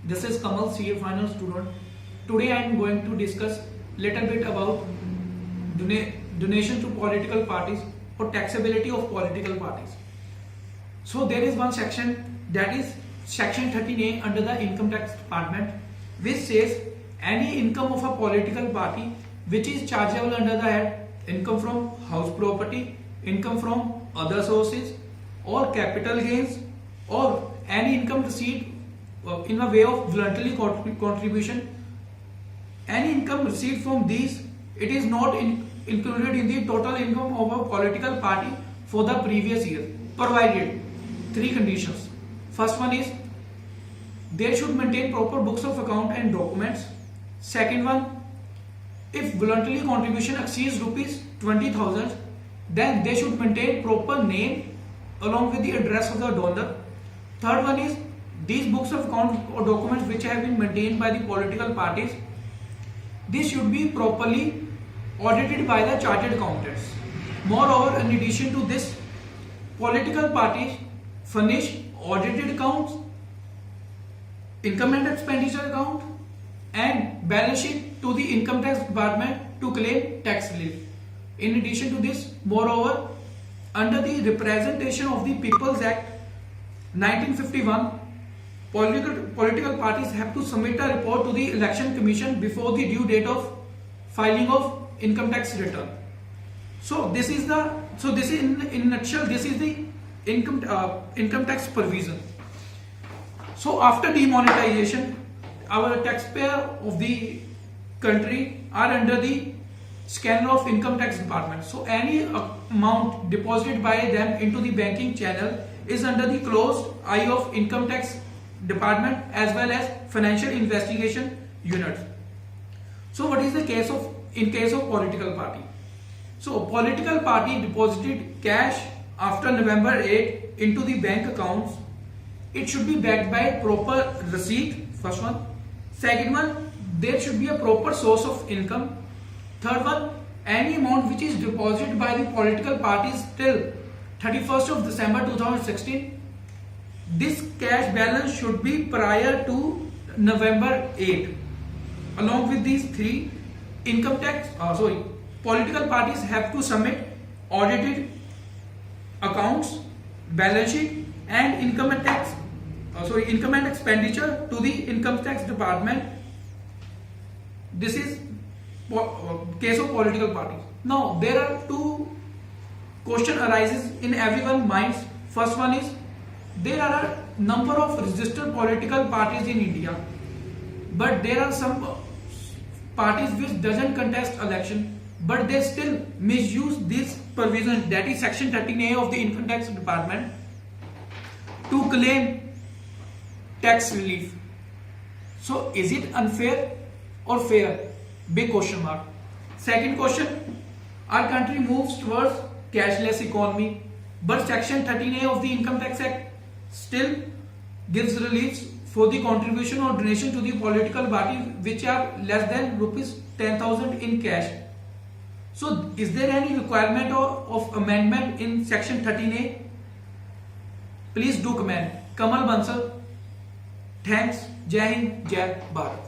This is Kamal, CA final student. Today I am going to discuss little bit about donation to political parties or taxability of political parties. So there is one section, that is section 13A under the income tax department, which says any income of a political party which is chargeable under the head income from house property, income from other sources, or capital gains, or any income received in a way of voluntary contribution. Any income received from these, it is not included in the total income of a political party for the previous year, provided three conditions. First one is they should maintain proper books of account and documents. Second one, if voluntary contribution exceeds rupees 20,000, then they should maintain proper name along with the address of the donor. Third one is these books of account or documents which have been maintained by the political parties, this should be properly audited by the chartered accountants. Moreover, in addition to this, political parties furnish audited accounts, income and expenditure account, and balance sheet to the income tax department to claim tax relief. In addition to this, moreover, under the Representation of the People's Act 1951, political parties have to submit a report to the Election Commission before the due date of filing of income tax return. So this is in a nutshell, this is the income tax provision. So after demonetization, our taxpayer of the country are under the scanner of income tax department. So any amount deposited by them into the banking channel is under the closed eye of income tax department as well as financial investigation unit. So what is the case in case of political party? So political party deposited cash after November 8 into the bank accounts. It should be backed by proper receipt, first one. Second one, there should be a proper source of income. Third one, any amount which is deposited by the political parties till 31st of December 2016, this cash balance should be prior to November 8. Along with these three, political parties have to submit audited accounts, balance sheet, and income and expenditure to the income tax department. This is case of political parties. Now there are two question arises in everyone's minds. First one is there are a number of registered political parties in India, but there are some parties which doesn't contest election, but they still misuse this provision, that is section 13A of the income tax department, to claim tax relief. So is it unfair or fair? Big question mark. Second question, our country moves towards cashless economy, but section 13A of the income tax act still gives reliefs for the contribution or donation to the political party which are less than rupees 10,000 in cash. So is there any requirement of amendment in section 13A? Please do comment. Kamal Bansal. Thanks. Jai Hind, Jai Bharat.